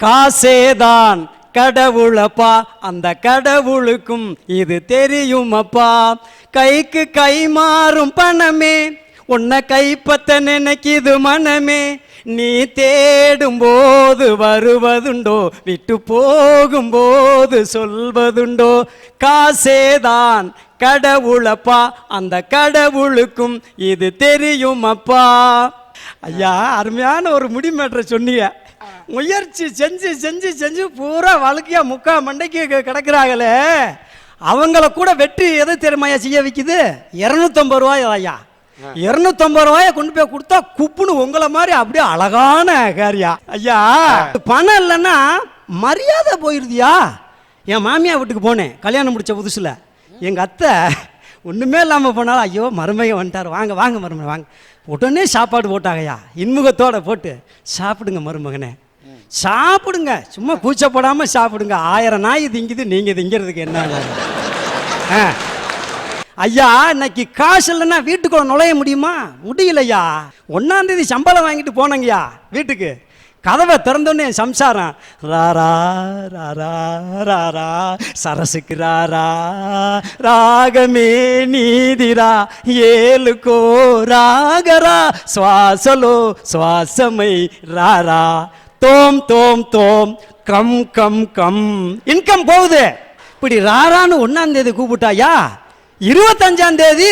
காசேதான் கடவுளப்பா, அந்த கடவுளுக்கும் இது தெரியுமப்பா. கைக்கு கை மாறும் பணமே, உன்னை கைப்பத்த நினைக்கிது மனமே. நீ தேடும் போது வருவதுண்டோ, விட்டு போகும்போது சொல்வதுண்டோ. காசேதான் கடவுளப்பா, அந்த கடவுளுக்கும் இது தெரியுமப்பா. ஐயா, அருமையான ஒரு முடிமேற்ற சொன்னீங்க. முயற்சி செஞ்சு செஞ்சு செஞ்சு பூரா வாழ்க்கையா முக்கா மண்டைக்கு கிடக்குறாங்களே, அவங்கள கூட வெற்றி எது தெரியுமாயா செய்ய வைக்குது? 250 ரூபாய் ஐயா. 250 ரூபாயை கொண்டு போய் கொடுத்தா குப்புன்னு உங்களை மாதிரி அப்படியே அழகான காரியா. ஐயா, பணம் இல்லைன்னா மரியாதை போயிருதியா. என் மாமியா வீட்டுக்கு போனேன் கல்யாணம் முடிச்ச புதுசுல. எங்கள் அத்தை ஒன்றுமே இல்லாமல் போனாலும், ஐயோ மருமகன் வந்துட்டார், வாங்க வாங்க மருமகன் வாங்க. உடனே சாப்பாடு போட்டாங்கய்யா, இன்முகத்தோடு போட்டு சாப்பிடுங்க மருமகனே, சாப்பிடுங்க, சும்மா கூச்சப்படாமல் சாப்பிடுங்க. 1000 நாய் திங்குது, நீங்கள் திங்கிறதுக்கு என்ன? ஐயா, இன்னைக்கு காசு இல்லைன்னா வீட்டுக்குள்ள நுழைய முடியுமா? முடியலையா. 1ஆம் தேதி சம்பளம் வாங்கிட்டு போனங்கய்யா வீட்டுக்கு. கதவை திறந்தோடனே சம்சாரம் ராரா ராரா ராரா சரசுக்கு ராரா ராகமே நீதிரா ஏலுக்கோ ராகரா சுவாசலோ சுவாசமை ராரா தோம் தோம் தோம் கம் கம் கம். இன்கம் போகுது. இப்படி ராரான்னு 1ஆம் தேதி கூப்பிட்டாயா, 25ஆம் தேதி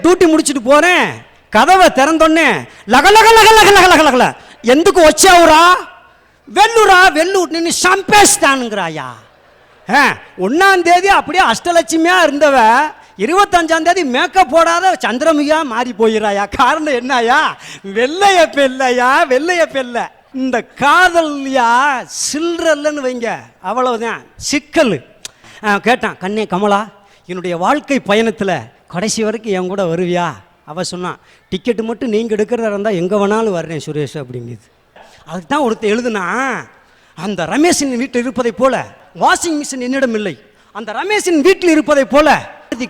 டியூட்டி முடிச்சுட்டு போறேன். கதவை திறந்தோடனே லக லக லக லக லக லக லகல ఎందుకు వచ్చావురా? వెల్లురా వెళ్ళు, నిన్ను చంపేస్తానుங்கிறாயா. 1ஆம் தேதி அப்படியே அஷ்டலட்சுமியா இருந்தவ 25ஆம் தேதி மேக்கப் போடாத சந்திரமுகியா மாறி போயிடாயா. காரணம் என்னயா? வெள்ளைய பெல்லையா, வெள்ளைய பெல்ல. இந்த காதல்யா சில்றல்லன்னு வைங்க, அவ்வளவுதான் சிக்கல். கேட்டான், கண்ணே கமலா, என்னுடைய வாழ்க்கை பயணத்தில் கடைசி வரைக்கும் என் கூட வருவியா? அவ சொன்னான், டிக்கெட்டு மட்டும் நீங்கள் எடுக்கிறதா இருந்தால் எங்கே வேணாலும் வர்றேன் சுரேஷ் அப்படிங்குது. அதுக்கு தான் ஒருத்தர் எழுதுனா, அந்த ரமேஷின் வீட்டில் இருப்பதை போல வாஷிங் மிஷின் என்னிடம் இல்லை, அந்த ரமேஷின் வீட்டில் இருப்பதை போல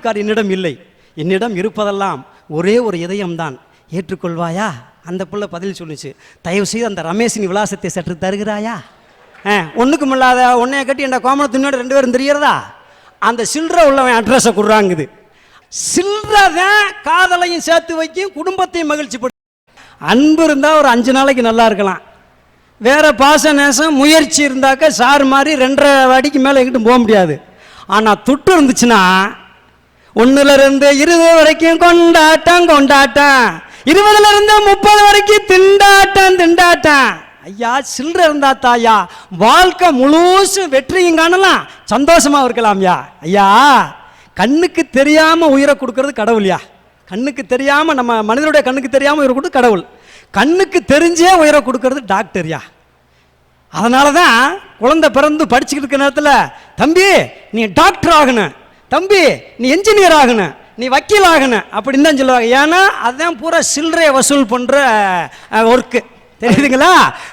கார்டு என்னிடம் இல்லை, என்னிடம் இருப்பதெல்லாம் ஒரே ஒரு இதயம்தான், ஏற்றுக்கொள்வாயா? அந்த பிள்ளை பதில் சொல்லிச்சு, தயவு செய்து அந்த ரமேஷின் விலாசத்தை சற்று தருகிறாயா? ஒன்றுக்கும் இல்லாத உன்னைய கட்டி என் கோமணத்தினோட 2 பேரும் தெரியறதா? அந்த சில்லற உள்ளவன் அட்ரஸை கொடுறாங்குது. சில்லறதான் காதலையும் சேர்த்து வைக்கும், குடும்பத்தையும் மகிழ்ச்சிப்படும். அன்பு இருந்தால் ஒரு 5 நாளைக்கு நல்லா இருக்கலாம். வேற பாச நேசம் முயற்சி இருந்தாக்க சார் மாதிரி 2.5 அடிக்கு மேலே எங்கிட்டும் போக முடியாது. ஆனால் துட்டு இருந்துச்சுன்னா 1ல இருந்து 20 வரைக்கும் கொண்டாட்டம் கொண்டாட்டம், 20ல இருந்து 30 வரைக்கும் திண்டாட்டம் திண்டாட்டம். ஐயா, சில்லற இருந்தா தாயா வாழ்க்கை முழுசு வெற்றியும் காணலாம், சந்தோஷமா இருக்கலாம்யா. ஐயா, கண்ணுக்கு தெரியாம உயிரை கொடுக்கறது கடவுள்யா. கண்ணுக்கு தெரியாம, நம்ம மனிதனுடைய கண்ணுக்கு தெரியாம உயிரை கொடுத்து கடவுள், கண்ணுக்கு தெரிஞ்சே உயிரை கொடுக்கறது டாக்டர்யா. அதனால தான் குழந்தை பிறந்து படிச்சுக்கிட்டு இருக்க நேரத்தில், தம்பி நீ டாக்டர் ஆகணும், தம்பி நீ என்ஜினியர் ஆகணும், நீ வக்கீல் ஆகணும் அப்படின்னு தான் சொல்லுவாங்க. ஏன்னா அதுதான் பூரா சில்லறையை வசூல் பண்ற ஒர்க்கு, தெரியுதுங்களா?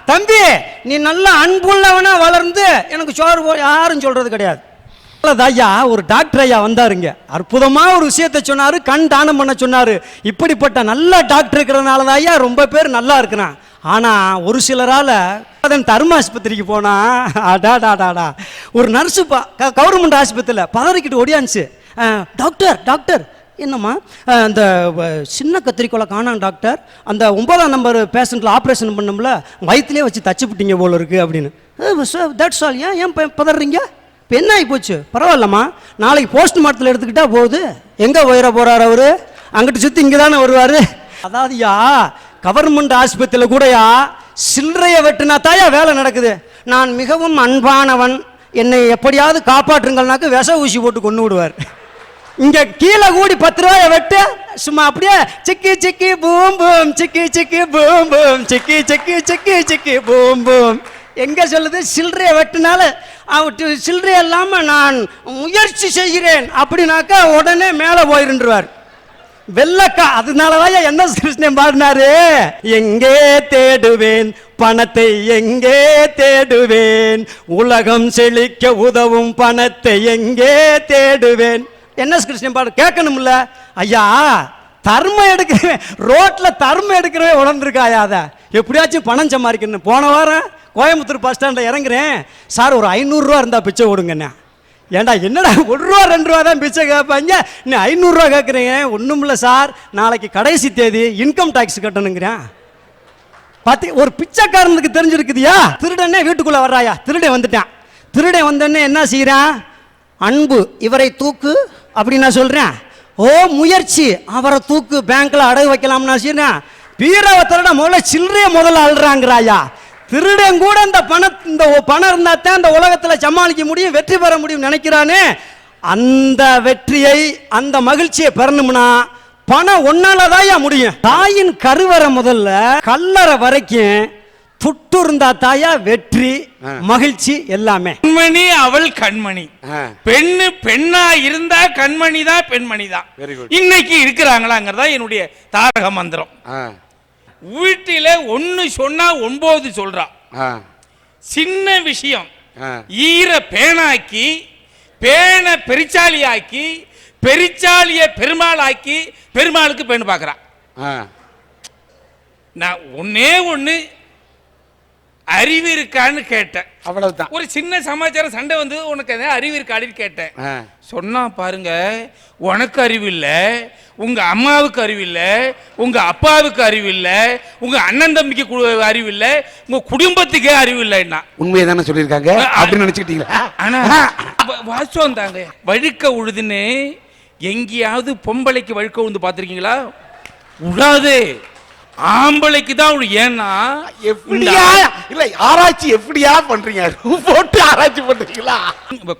தம்பி நீ நல்ல அன்புள்ளவனா வளர்ந்து எனக்கு சோறு யாரும் சொல்றது கிடையாது. ஐயா, ஒரு டாக்டர் ஐயா வந்தாருங்க, அற்புதமா ஒரு விஷயத்தை சொன்னாரு, கண் தானம் பண்ண சொன்னாரு. இப்படிப்பட்ட நல்ல டாக்டர் இருக்கிறதுனால தான் ஐயா ரொம்ப பேர் நல்லா இருக்கிறான். ஆனா ஒரு சிலரால தர்ம ஆஸ்பத்திரிக்கு போனா அடாடாடாடா, ஒரு நர்ஸு கவர்மெண்ட் ஆஸ்பத்திரியில் பதறிக்கிட்டு ஓடியாந்துச்சு. டாக்டர் டாக்டர், என்னம்மா அந்த சின்ன கத்திரிக்கோளை காணாம் டாக்டர், அந்த 9ஆம் நம்பர் பேஷண்ட்டில் ஆப்ரேஷன் பண்ணோம்ல வயிற்றுலேயே வச்சு தச்சு விட்டீங்க போல இருக்கு அப்படின்னு. That's all. ஏன் பதறீங்க? இப்போ என்ன ஆகி போச்சு? பரவாயில்லம்மா, நாளைக்கு போஸ்ட் மார்ட்டத்தில் எடுத்துக்கிட்டா போகுது. எங்கே உயர போகிறார் அவரு? அங்கிட்டு சுற்றி இங்கே தானே வருவார். அதாவதுயா, கவர்மெண்ட் ஆஸ்பத்திரியில் கூடயா சில்லறையை வெட்டினா தாயா வேலை நடக்குது. நான் மிகவும் அன்பானவன், என்னை எப்படியாவது காப்பாற்றுங்கள்னாக்க விஷ ஊசி போட்டு கொண்டு விடுவார். இங்கே கீழே கூடி 10 ரூபாயை வெட்டு, சும்மா அப்படியே சிக்கி சிக்கி பூம் பூம், சிக்கி சிக்கி பூம் பூம், சிக்கி சிக்கி சிக்கி சிக்கி பூம் பூம். எங்கே சொல்லுது? சில்லறையை வெட்டினால சில்லறை இல்லாமல் நான் முயற்சி செய்கிறேன் அப்படின்னாக்கா உடனே மேலே போயிருந்துருவார் வெள்ளக்கா. அதனாலதான் என்ன கிருஷ்ணன் பாடினாரு, எங்கே தேடுவேன் பணத்தை, எங்கே தேடுவேன் உலகம் செழிக்க உதவும் பணத்தை, எங்கே தேடுவேன். என்ன கிருஷ்ணன் பாடு கேட்கணும்ல ஐயா. தர்மம் எடுக்கிறவன் ரோட்ல தர்மம் எடுக்கிறவே உணர்ந்துருக்காயா, அதை எப்படியாச்சும் பணம் சம்பாதிக்கணும். போன வாரம் கோயம்புத்தூர் பஸ் ஸ்டாண்டில் இறங்குறேன். சார் ஒரு 500 இருந்தால் பிச்சை கொடுங்கண்ணா. ஏண்டா என்னடா 1 ரூபா 2 ரூபா தான் பிச்சை கேட்பாங்க, நீ 500 கேட்குறீங்க. ஒன்றும் இல்லை சார், நாளைக்கு கடைசி தேதி இன்கம் டேக்ஸ் கட்டணுங்கிறேன். பார்த்து ஒரு பிச்சைக்காரனுக்கு தெரிஞ்சிருக்குதியா. திருடனே வீட்டுக்குள்ளே வர்றாயா, திருடன் வந்துட்டான். திருடன் வந்தோடனே என்ன செய்கிறான்? அன்பு இவரை தூக்கு அப்படின்னு நான் சொல்கிறேன். ஓ முயற்சி அவரை தூக்கு, பேங்க்கில் அடகு வைக்கலாம்னு நான் சொல்கிறேன். பீராவை திருட முதல்ல அழுறாங்கிறாயா. திருடன் கூட இந்த பணம் இருந்தால் தான் இந்த உலகத்தில் சமாளிக்க முடியும், வெற்றி பெற முடியும் நினைக்கிறானே. அந்த வெற்றியை அந்த மகிழ்ச்சியை பெறணும்னா பணம் ஒன்னாலதான் முடியும். தாயின் கருவறை முதல்ல கல்லறை வரைக்கும் துட்டு இருந்தா தாயா வெற்றி மகிழ்ச்சி எல்லாமே. கண்மணி அவள் கண்மணி, பெண்ணு பெண்ணா இருந்தா கண்மணி தான் பெண்மணி தான். இன்னைக்கு இருக்கிறாங்களாங்கிறதா என்னுடைய தாரக மந்திரம். வீட்டில 1 சொன்னா 9 சொல்றா. சின்ன விஷயம் ஈர பேனாக்கி, பேனை பெரிச்சாலியாக்கி, பெரிச்சாலிய பெருமாளாக்கி, பெருமாளுக்கு பெண் பார்க்கறா. நான் ஒண்ணு அறிவு இருக்கான்னு கேட்டேன், அவ்வளவுதான். ஒரு சின்ன சமாச்சாரம் சண்டை வந்து உனக்கு அறிவு இருக்கான்னு கேட்டேன். சொன்னா பாருங்க, உனக்கு அறிவு இல்ல, உங்க அம்மாவுக்கு அறிவு இல்ல, உங்க அப்பாவுக்கு அறிவு இல்ல, உங்க அண்ணன் தம்பிக்கு அறிவு இல்ல, உங்க குடும்பத்துக்கே அறிவு இல்லைன்னா. உண்மையை தானே சொல்லியிருக்காங்க அப்படின்னு நினைச்சுக்கிட்டீங்களா? ஆனா வாசம் தாங்க. வழுக்க உழுதுன்னு எங்கேயாவது பொம்பளைக்கு வழுக்க உழுந்து பார்த்திருக்கீங்களா? உடாது, ஆம்பளைக்கு தான். ஏன்னா இல்ல ஆராய்ச்சி எப்படியா பண்றீங்க, போட்டு ஆராய்ச்சி பண்றீங்களா?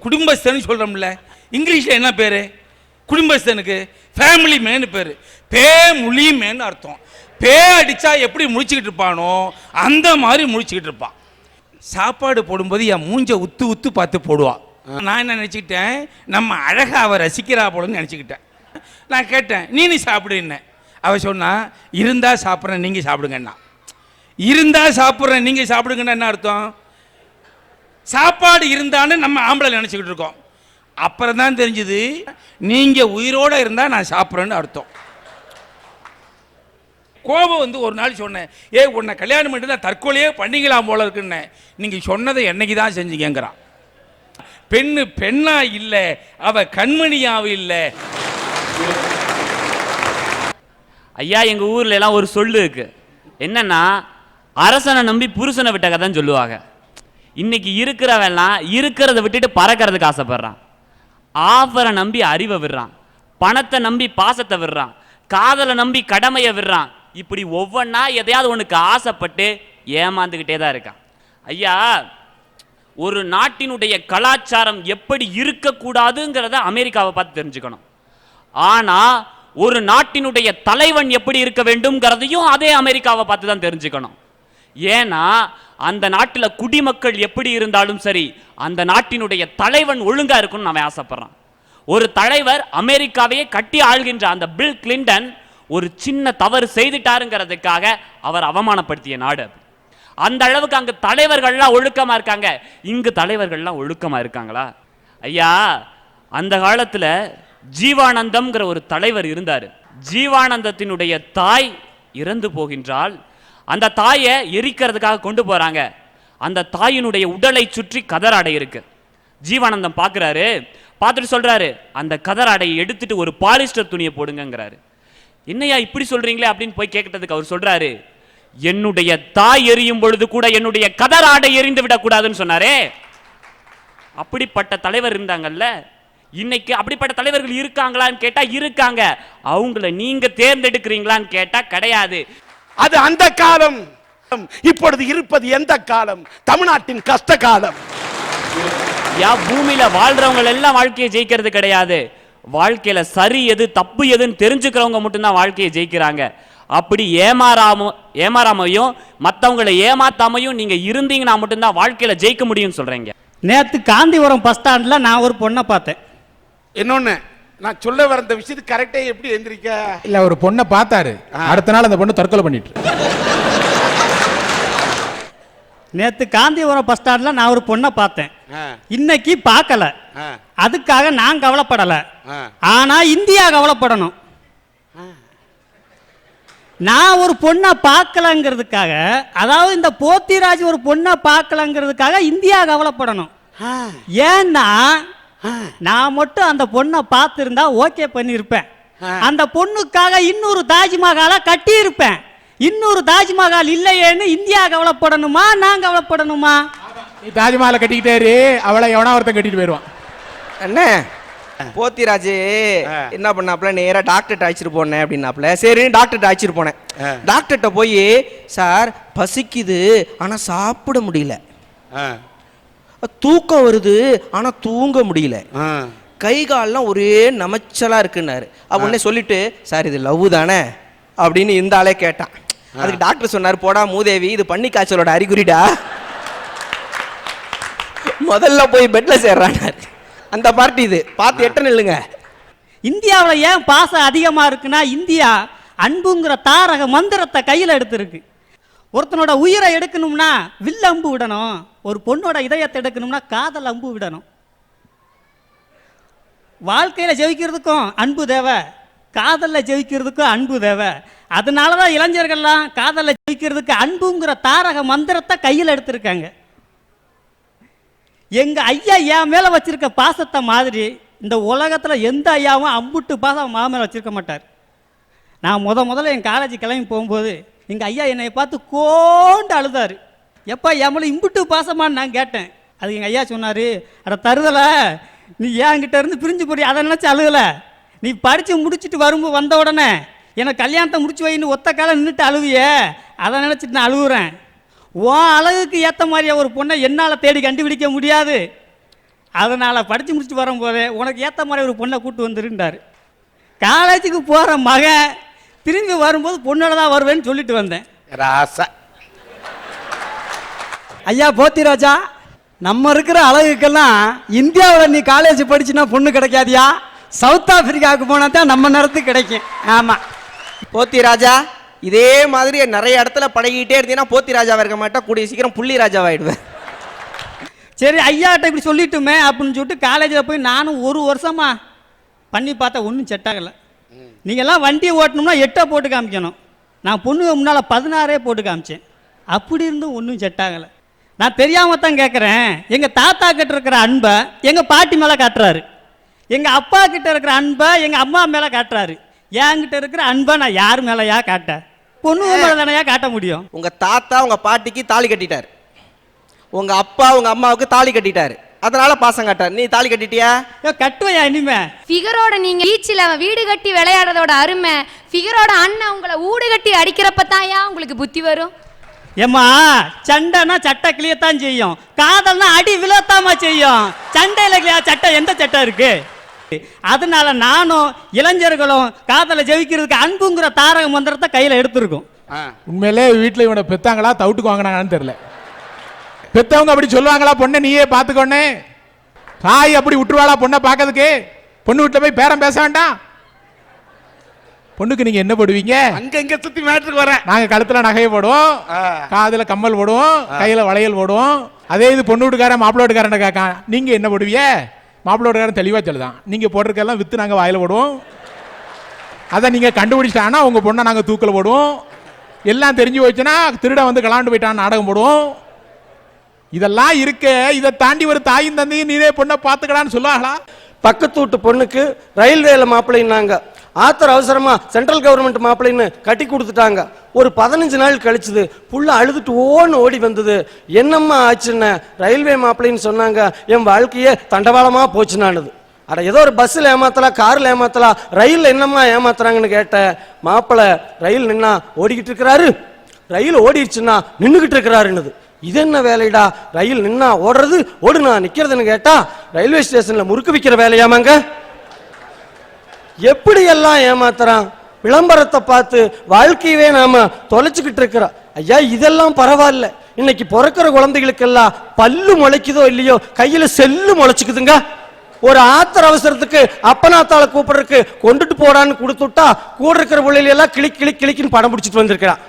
குடும்பஸ்தன் சொல்றோம்ல, இங்கிலீஷ்ல என்ன பேரு குடும்பஸ்தனுக்கு? ஃபேமிலி மேன் பேரு. பே முழி மேன் அர்த்தம். பே அடிச்சா எப்படி முழிச்சுக்கிட்டு இருப்பானோ அந்த மாதிரி முழிச்சுக்கிட்டு இருப்பான். சாப்பாடு போடும்போது என் மூஞ்ச உத்து உத்து பார்த்து போடுவான். நான் என்ன நினைச்சுக்கிட்டேன், நம்ம அழகா அவ ரசிக்கிறா போலன்னு நினைச்சுக்கிட்டேன். நான் கேட்டேன், நீ சாப்பிடுன்னு. அவ சொன்னா, இருந்தா சாப்பிட்றேன் நீங்க சாப்பிடுங்கண்ணா. இருந்தா சாப்பிட்றேன் நீங்க சாப்பிடுங்கன்னா என்ன அர்த்தம்? சாப்பாடு இருந்தான்னு நம்ம ஆம்பளை நினைச்சுக்கிட்டு இருக்கோம். அப்புறம் தான் தெரிஞ்சது, நீங்க உயிரோட இருந்தா நான் சாப்பிட்றேன்னு அர்த்தம். கோபம் வந்து ஒரு நாள் சொன்னேன், உன்னை கல்யாணம் பண்ணிட்டு நான் தற்கொலையே பண்ணிக்கலாம் போல இருக்குன்னு. நீங்க சொன்னதை என்னைக்கு தான் செஞ்சீங்கிறான். பெண்ணு பெண்ணா இல்ல, அவ கண்மணியாவும் இல்ல. ஐயா, எங்க ஊர்ல எல்லாம் ஒரு சொல்லு இருக்கு. என்னன்னா, அரசனை நம்பி புருஷனை விட்ட கதைன்னு சொல்லுவாங்க. இன்னைக்கு இருக்கிறவெல்லாம் இருக்கிறத விட்டுட்டு பறக்கிறதுக்கு ஆசைப்படுறான். ஆஃபரை நம்பி அறிவை விடுறான், பணத்தை நம்பி பாசத்தை விடுறான், காதலை நம்பி கடமையை விடுறான். இப்படி ஒவ்வொன்றா எதையாவது ஒன்றுக்கு ஆசைப்பட்டு ஏமாந்துக்கிட்டே தான் இருக்கான். ஐயா, ஒரு நாட்டினுடைய கலாச்சாரம் எப்படி இருக்கக்கூடாதுங்கிறத அமெரிக்காவை பார்த்து தெரிஞ்சுக்கணும். ஆனால் ஒரு நாட்டினுடைய தலைவன் எப்படி இருக்க வேண்டும்ங்கிறதையும் அதே அமெரிக்காவை பார்த்து தான் தெரிஞ்சுக்கணும். ஏன்னா அந்த நாட்டில் குடிமக்கள் எப்படி இருந்தாலும் சரி, அந்த நாட்டினுடைய தலைவன் ஒழுங்கா இருக்கும்னு அவன் ஆசைப்படுறான். ஒரு தலைவர் அமெரிக்காவையே கட்டி ஆள்கின்ற அந்த பில் கிளின்டன் ஒரு சின்ன தவறு செய்துட்டாருங்கிறதுக்காக அவர் அவமானப்படுத்திய நாடு. அந்த அளவுக்கு அங்கு தலைவர்கள்லாம் ஒழுக்கமா இருக்காங்க. இங்கு தலைவர்கள்லாம் ஒழுக்கமா இருக்காங்களா? ஐயா, அந்த காலத்துல ஜீவானந்தம்ங்கிற ஒரு தலைவர் இருந்தார். ஜீவானந்தத்தினுடைய தாய் இறந்து போகின்றால் அந்த தாயை எரிக்கிறதுக்காக கொண்டு போறாங்க. அந்த தாயினுடைய உடலை சுற்றி கதராடை இருக்கு. ஜீவானந்தம் பார்க்குறாரு, பார்த்துட்டு சொல்றாரு, அந்த கதராடையை எடுத்துட்டு ஒரு பாலிஸ்டர் துணியை போடுங்கிறாரு. என்னையா இப்படி சொல்றீங்களே அப்படின்னு போய் கேட்கறதுக்கு அவர் சொல்றாரு, என்னுடைய தாய் எரியும் பொழுது கூட என்னுடைய கதராடை எரிந்து விடக்கூடாதுன்னு சொன்னாரே. அப்படிப்பட்ட தலைவர் இருந்தாங்கல்ல. இன்னைக்கு அப்படிப்பட்ட தலைவர்கள் இருக்காங்களான்னு கேட்டா இருக்காங்க. அவங்கள நீங்க தேர்ந்தெடுக்கிறீங்களான்னு கேட்டா கிடையாது. அது அந்த காலம். இப்பொழுது இருப்பது எந்த காலம்? தமிழ்நாட்டின் கஷ்ட காலம். பூமியில வாழ்றவங்க எல்லாம் வாழ்க்கையை ஜெயிக்கிறது கிடையாது. வாழ்க்கையில சரி எது தப்பு எதுன்னு தெரிஞ்சுக்கிறவங்க மட்டும்தான் வாழ்க்கையை ஜெயிக்கிறாங்க. அப்படி ஏமாறாமையும் மற்றவங்களை ஏமாத்தாமையும் நீங்க இருந்தீங்கன்னா மட்டும்தான் வாழ்க்கையில ஜெயிக்க முடியும்னு சொல்றீங்க. நேற்று காந்திபுரம் பஸ் ஸ்டாண்ட்ல நான் ஒரு பொண்ணை பார்த்தேன். இன்னொன்னு நான் சொல்ல வர இந்த விஷயத்துக்கு கரெக்டா எப்படி எந்திரிக்க? இல்ல, ஒரு பொண்ணை பார்த்தாரு, அடுத்த நாள் அந்த பொண்ணு தற்கொலை பண்ணிட்டு. நேற்று காந்திபுரம் பஸ் ஸ்டாண்ட்ல நான் ஒரு பொண்ணை பார்த்தேன். இன்னைக்கு பார்க்கல, அதுக்காக நான் கவலைப்படல. ஆனா இந்தியா கவலைப்படணும். நான் ஒரு பொண்ணை பார்க்கலங்கிறதுக்காக, அதாவது இந்த போத்திராஜ் ஒரு பொண்ணை பார்க்கலங்கிறதுக்காக இந்தியா கவலைப்படணும். ஏன்னா நான் மட்டும் அந்த பொண்ணை பார்த்துருந்தா ஓகே பண்ணியிருப்பேன். அந்த பொண்ணுக்காக இன்னொரு தாஜ்மஹாலை கட்டியிருப்பேன். இன்னொரு தாஜ்மஹால் இல்லையேன்னு இந்தியா கவலைப்படணுமா, நான் கவலைப்படணுமா? நீ தாஜ்மஹாலை கட்டிக்கிட்டாரு, அவளை எவனா ஒருத்தன் கட்டிட்டு போயிடுவான். என்ன போத்திராஜ் என்ன பண்ணாப்புல, நேரா டாக்டர்கிட்ட அழைச்சிட்டு போனேன் அப்படின்னாப்புல. சரின்னு டாக்டர்கிட்ட அழைச்சிட்டு போனேன். டாக்டர்கிட்ட போய், சார் பசிக்குது ஆனா சாப்பிட முடியல, தூக்கம் வருது ஆனா தூங்க முடியல, கை கால்லாம் ஒரே நமைச்சலா இருக்குன்னாரு. உடனே சொல்லிட்டு, சார் இது லவ் தானே அப்படின்னு இந்த ஆளே கேட்டான். அதுக்கு டாக்டர் சொன்னார், போடா மூதேவி, இது பன்னி காய்ச்சலோட அறிகுறிடா, முதல்ல போய் பெட்ல சேர்றானாரு. அந்த பார்ட்டி இது பார்த்து எட்ட நில்லுங்க. இந்தியாவில் ஏன் பாசம் அதிகமாக இருக்குன்னா, இந்தியா அன்புங்கிற தாரக மந்திரத்தை கையில் எடுத்திருக்கு. ஒருத்தனோட உயிரை எடுக்கணும்னா வில் அம்பு விடணும், ஒரு பொண்ணோட இதயத்தை எடுக்கணும்னா காதல் அம்பு விடணும். வாழ்க்கையில் ஜெயிக்கிறதுக்கும் அன்பு தேவை, காதலில் ஜெயிக்கிறதுக்கும் அன்பு தேவை. அதனால தான் இளைஞர்கள்லாம் காதலில் ஜெயிக்கிறதுக்கு அன்புங்கிற தாரக மந்திரத்தை கையில் எடுத்திருக்காங்க. எங்கள் ஐயா என் மேலே வச்சிருக்க பாசத்தை மாதிரி இந்த உலகத்தில் எந்த ஐயாவும் அம்புட்டு பாசம் மா மேலே வச்சிருக்க மாட்டார். நான் முதல்ல என் காலேஜ் கிளம்பி போகும்போது எங்கள் ஐயா என்னை பார்த்து கோண்டு அழுதார். எப்போ எம்மளை இம்புட்டு பாசமானு நான் கேட்டேன். அதுக்கு எங்கள் ஐயா சொன்னார், அட தருதலை, நீ என்கிட்ட இருந்து பிரிஞ்சு போய் அதை நினச்சி அழுகலை, நீ படித்து முடிச்சுட்டு வந்த உடனே எனக்கு கல்யாணத்தை முடிச்சு வைன்னு ஒத்த காலம் நின்றுட்டு அழுவியே, அதை நினச்சிட்டு நான் அழுகுறேன். உன் அழகுக்கு ஏற்ற மாதிரியா ஒரு பொண்ணை என்னால் தேடி கண்டுபிடிக்க முடியாது, அதனால் படித்து முடிச்சுட்டு வரும்போதே உனக்கு ஏற்ற மாதிரி ஒரு பொண்ணை கூப்பிட்டு வந்துருந்தார். காலேஜுக்கு போகிற மகன் திரும்பி வரும்போது பொண்ணோட தான் வருவேன்னு சொல்லிட்டு வந்தேன். ராசா ஐயா போத்திராஜா, நம்ம இருக்கிற அழகுக்கெல்லாம் இந்தியாவில் நீ காலேஜ் படிச்சுன்னா பொண்ணு கிடைக்காதியா, சவுத் ஆப்பிரிக்காவுக்கு போனா தான் நம்ம நேரத்துக்கு கிடைக்கும். ஆமாம் போத்திராஜா, இதே மாதிரி நிறைய இடத்துல பழகிட்டே இருந்தீங்கன்னா போத்தி ராஜாவா இருக்க மாட்டேன், கூடிய சீக்கிரம் புள்ளி ராஜாவாயிடுவேன். சரி ஐயாட்ட இப்படி சொல்லிட்டுமே அப்படின்னு சொல்லிட்டு காலேஜில் போய் நானும் ஒரு வருஷமா பண்ணி பார்த்தா ஒன்றும் செட் ஆகலை. நீங்கள்லாம் வண்டியை ஓட்டணும்னா 8 போட்டு காமிக்கணும், நான் பொண்ணுங்க முன்னால் 16 போட்டு காமிச்சேன். அப்படி இருந்தும் ஒன்றும் செட் ஆகலை. நான் தெரியாமல் தான் கேட்குறேன், எங்கள் தாத்தா கிட்ட இருக்கிற அன்பை எங்கள் பாட்டி மேலே காட்டுறாரு, எங்கள் அப்பா கிட்ட இருக்கிற அன்பை எங்கள் அம்மா மேலே காட்டுறாரு. என்கிட்ட இருக்கிற அன்பை நான் யார் மேலேயா காட்ட? பொண்ணு மேலே தானையா காட்ட முடியும்? உங்க தாத்தா உங்க பாட்டிக்கு தாலி கட்டிட்டாரு, உங்க அப்பா உங்க அம்மாவுக்கு தாலி கட்டிட்டாரு, அதனால பாசம் காட்டார். நீ தாலி கட்டிட்டியா? கட்டுவையா இனிமே? ஃபிகரோட நீங்க பீச்சில் வீடு கட்டி விளையாடுறதோட அருமை, ஃபிகரோட அண்ணன் உங்களை ஊடு கட்டி அடிக்கிறப்ப தாயா உங்களுக்கு புத்தி வரும். ஏம்மா, சண்டைனா சட்டை கிளியத்தான் செய்யும், காதல்னா அடி விழத்தாமா செய்யும். சண்டையில் கிளியா சட்டை எந்த சட்டை இருக்கு? அதனால நானும் இளைஞர்களும் காதலை ஜெயிக்கிறதுக்கு அன்புங்கிற தாரக மந்திரத்தை கையில் எடுத்துருக்கோம். உண்மையிலே வீட்டில் இவனை பெத்தாங்களா தவிட்டுக்கு வாங்கினாங்கன்னு தெரியல. பெத்தவங்க அப்படி சொல்லுவாங்களா, பொண்ணை நீயே பார்த்துக்கொன்னே, தாய் அப்படி விட்டுருவாளா பொண்ணை பார்க்கறதுக்கு? பொண்ணு வீட்டில் போய் பேரம் பேச வேண்டாம். பொண்ணுக்கு நீங்க என்ன போடுவீங்க? அங்க இங்க சுத்தி மேட்டுக்கு வரேன். நாங்க கழுத்துல நகையை போடுவோம், காதுல கம்மல் போடுவோம், கையில வளையல் போடுவோம். அதே இது பொண்ணு வீட்டுக்காரன் மாப்பிள்ளை வீட்டுக்காரன் கேட்கான், நீங்க என்ன போடுவீங்க? மாப்பிள்ளை வீட்டுக்காரன் தெளிவா சொல்லுதான், நீங்க போட்டிருக்கெல்லாம் வித்து நாங்க வாயில போடுவோம், அதை நீங்க கண்டுபிடிச்சிட்டாங்கன்னா உங்க பொண்ணை நாங்க தூக்கல போடுவோம், எல்லாம் தெரிஞ்சு போச்சுன்னா திருட வந்து கலாண்டு போயிட்டான் நாடகம் போடுவோம். இதெல்லாம் இருக்க, இதை தாண்டி ஒரு தாயும் தந்தையும் நீரே பொண்ணை பார்த்துக்கலான்னு சொல்லுவாங்களா? பக்கத்து வீட்டு பொண்ணுக்கு ரயில்வேல மாப்பிள்ளைன்னாங்க, ஆத்திர அவசரமா சென்ட்ரல் கவர்மெண்ட் மாப்பிள்ளைன்னு கட்டி கொடுத்துட்டாங்க. ஒரு 15 நாள் கழிச்சுது, புள்ள அழுதுட்டு ஓடி வந்தது. என்னம்மா ஆச்சுன்னு ரயில்வே மாப்பிள்ளைன்னு சொன்னாங்க. என் வாழ்க்கையே தண்டவாளமா போச்சுனானுது. அட ஏதோ ஒரு பஸ்ஸில் ஏமாத்தலாம், காரில் ஏமாத்தலாம், ரயில் என்னம்மா ஏமாத்துறாங்கன்னு கேட்டேன். மாப்பிள்ளை ரயில் நின்னா ஓடிக்கிட்டு இருக்கிறாரு, ரயில் ஓடிடுச்சுன்னா நின்றுகிட்டு இருக்கிறாருன்னுது. இது என்ன வேலைடா, ரயில் நின்னா ஓடுறது, ஓடுனா நிக்கிறதுன்னு கேட்டா ரயில்வே ஸ்டேஷன்ல முறுக்கு விற்கிற வேலையாமாங்க. எப்படி எல்லாம் ஏமாத்துறான், விளம்பரத்தை பார்த்து வாழ்க்கையவே நாம தொலைச்சுக்கிட்டு இருக்கிறோம். ஐயா இதெல்லாம் பரவாயில்ல, இன்னைக்கு பிறக்கிற குழந்தைகளுக்கெல்லாம் பல்லு முளைக்குதோ இல்லையோ கையில செல்லு முளைச்சுக்குதுங்க. ஒரு ஆத்திர அவசரத்துக்கு அப்பனாத்தாளை கூப்பிடுறதுக்கு கொண்டுட்டு போடான்னு கொடுத்துட்டா கூட இருக்கிற பிள்ளைகளெல்லாம் கிளிக் கிளிக் கிளிக்குன்னு படம் பிடிச்சிட்டு வந்திருக்கிறான்.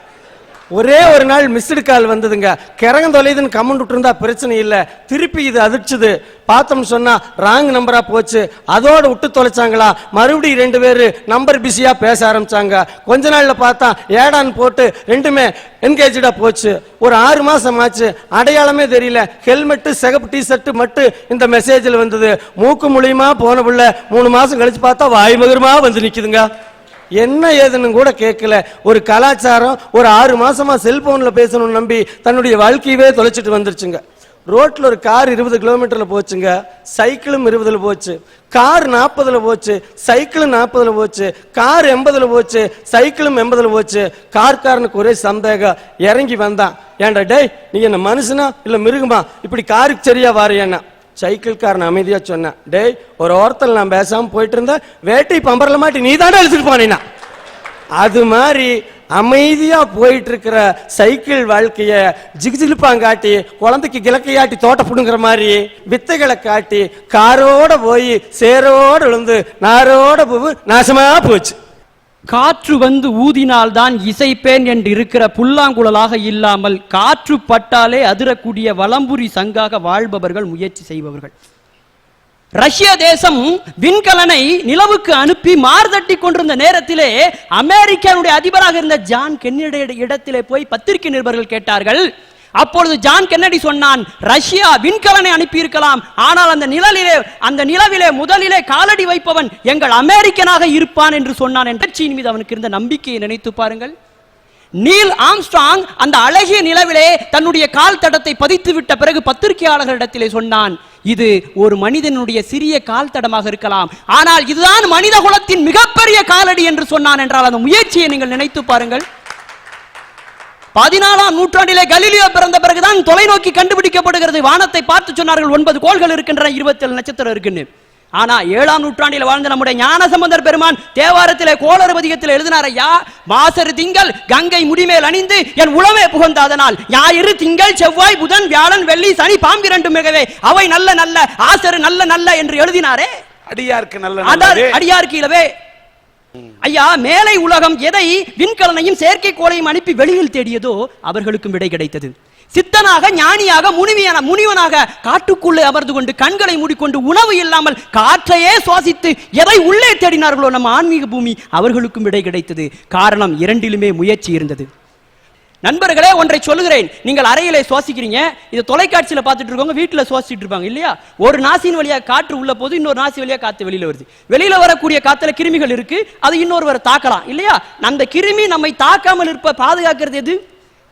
ஒரே ஒரு நாள் மிஸ்டு கால் வந்ததுங்க. கிறங்க தொலைதுன்னு கமெண்ட் விட்டுருந்தா பிரச்சனை இல்லை. திருப்பி இது அதிர்ச்சுது. பார்த்தோம்னு சொன்னா ராங் நம்பரா போச்சு. அதோட விட்டு தொலைச்சாங்களா. மறுபடியும் 2 பேரு நம்பர் பிஸியா பேச ஆரம்பிச்சாங்க. கொஞ்ச நாள்ல பார்த்தா ஏடான்னு போட்டு ரெண்டுமே என்கேஜா போச்சு. ஒரு 6 மாசம் ஆச்சு. அடையாளமே தெரியல. ஹெல்மெட் சிகப்பு டிஷர்ட் மட்டும் இந்த மெசேஜில் வந்தது. மூக்கு மூலியமா போன புள்ள 3 மாசம் கழிச்சு பார்த்தா வாய்மகரமா வந்து நிக்குதுங்க. என்ன ஏதுன்னு கூட கேட்கல. ஒரு கலாச்சாரம் ஒரு 6 மாசமா செல்போன்ல பேசணும்னு நம்பி தன்னுடைய வாழ்க்கையவே தொலைச்சிட்டு வந்துருச்சுங்க. ரோட்ல ஒரு கார் 20 கிலோமீட்டர்ல போச்சுங்க. சைக்கிளும் 20ல போச்சு. கார் 40ல போச்சு. சைக்கிளும் 40ல போச்சு. கார் 80ல போச்சு. சைக்கிளும் 80ல போச்சு. கார்காரனுக்கு ஒரே சந்தேகம். இறங்கி வந்தான். ஏன்டா டேய், நீ என்ன மனுஷனா இல்ல மிருகமா இப்படி காருக்கு சரியா வாரியேன்னா? சைக்கிள்காரன் அமைதியா சொன்னான், டேய் ஒரு ஓரத்தில் நான் பேசாம போயிட்டு இருந்தேன், வேட்டை பம்பரில் மாட்டி நீ தானே எழுதிட்டு போனீனா. அது மாதிரி அமைதியா போயிட்டு இருக்கிற சைக்கிள் வாழ்க்கைய ஜிகிஜிலிப்பாங்காட்டி குழந்தைக்கு கிழக்கையாட்டி தோட்ட புடுங்குற மாதிரி வித்தைகளை காட்டி காரோட போய் சேரோட விழுந்து நாரோட போய் நாசமா போச்சு. காற்று வந்து ஊதினால்தான் இசைப்பேன் என்று இருக்கிற புல்லாங்குழலாக இல்லாமல் காற்று பட்டாலே அதிரக்கூடிய வலம்புரி சங்காக வாழ்பவர்கள், முயற்சி செய்பவர்கள். ரஷ்ய தேசம் விண்கலனை நிலவுக்கு அனுப்பி மார்தட்டி கொண்டிருந்த நேரத்திலே அமெரிக்காவுடைய அதிபராக இருந்த ஜான் கென்னடி இடத்திலே போய் பத்திரிகை நிருபர்கள் கேட்டார்கள். அப்பொழுது ஜான் கென்னடி சொன்னான், ரஷ்யா விண்கலனை அனுப்பி இருக்கலாம், ஆனால் அந்த நிலவிலே முதலிலே காலடி வைப்பவன் எங்கள் அமெரிக்கனாக இருப்பான் என்று சொன்னான். என்ற மீது அவனுக்கு இருந்த நம்பிக்கையை நினைத்து பாருங்கள். நீல் ஆம்ஸ்ட்ராங் அந்த அழகிய நிலவிலே தன்னுடைய கால் தடத்தை பதித்து விட்ட பிறகு பத்திரிகையாளர்களிடத்திலே சொன்னான், இது ஒரு மனிதனுடைய சிறிய கால் தடமாக இருக்கலாம், ஆனால் இதுதான் மனித குலத்தின் மிகப்பெரிய காலடி என்று சொன்னான். என்றால் அந்த முயற்சியை நீங்கள் நினைத்து பாருங்கள். 14ஆம் நூற்றாண்டிலே கலீலியோ பிறந்த பிறகுதான் தொலைநோக்கி கண்டுபிடிக்கப்படுகிறது. வானத்தை பார்த்து சொன்னார்கள் 9 கோள்கள் இருக்கின்றன, 27 நட்சத்திரம் இருக்குன்னு. ஆனா 7ஆம் நூற்றாண்டில் வாழ்ந்த நம்முடைய ஞானசம்பந்தர் பெருமான் தேவாரத்திலே கோளறுபதிகத்தில் எழுதினார், ஐயா மாசரு திங்கள் கங்கை முடிமேல் அணிந்து என் உளவே புகழ்ந்த அதனால் ஞாயிறு திங்கள் செவ்வாய் புதன் வியாழன் வெள்ளி சனி பாம்பிரண்டு மிகவே அவை நல்ல நல்ல ஆசரு நல்ல நல்ல என்று எழுதினாரே. அடியாருக்கு நல்ல அடியாருக்கு இல்லவே. ஐயா மேலை உலகம் எதை விண்கலனையும் செயற்கைக்கோளையும் அனுப்பி வெளியில் தேடியதோ அவர்களுக்கும் விடை கிடைத்தது. சித்தனாக ஞானியாக முனிவனாக காட்டுக்குள்ளே அமர்ந்து கொண்டு கண்களை மூடிக்கொண்டு உணவு இல்லாமல் காற்றையே சுவாசித்து எதை உள்ளே தேடினார்களோ நம்ம ஆன்மீக பூமி, அவர்களுக்கும் விடை கிடைத்தது. காரணம் இரண்டிலுமே முயற்சி இருந்தது. நண்பர்களே, ஒன்றை சொல்லுகிறேன். நீங்கள் அறையிலே சுவாசிக்கிறீங்க, இது தொலைக்காட்சியில் பார்த்துட்டு இருக்கவங்க வீட்டில் சுவாசிச்சுட்டு இருப்பாங்க இல்லையா? ஒரு நாசின் வழியா காற்று உள்ள போது இன்னொரு நாசி வழியா காத்து வெளியில வருது. வெளியில வரக்கூடிய காத்துல கிருமிகள் இருக்கு, அது இன்னொருவரை தாக்கலாம் இல்லையா? அந்த கிருமி நம்மை தாக்காமல் இருப்ப பாதுகாக்கிறது எது?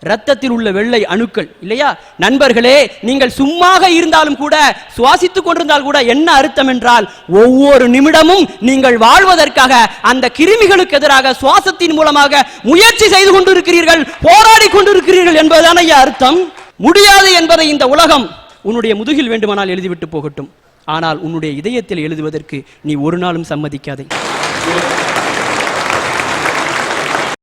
ரத்தத்தில் உள்ள வெள்ளை அணுக்கள் இல்லையா? நண்பர்களே, நீங்கள் சும்மாக இருந்தாலும் கூட சுவாசித்துக் கொண்டிருந்தால் கூட என்ன அர்த்தம் என்றால், ஒவ்வொரு நிமிடமும் நீங்கள் வாழ்வதற்காக அந்த கிருமிகளுக்கு எதிராக சுவாசத்தின் மூலமாக முயற்சி செய்து கொண்டிருக்கிறீர்கள், போராடி கொண்டிருக்கிறீர்கள் என்பதுதான் ஐயா அர்த்தம். முடியாது என்பதை இந்த உலகம் உன்னுடைய முதுகில் வேண்டுமானால் எழுதிவிட்டு போகட்டும், ஆனால் உன்னுடைய இதயத்தில் எழுதுவதற்கு நீ ஒரு நாளும் சம்மதிக்காதே.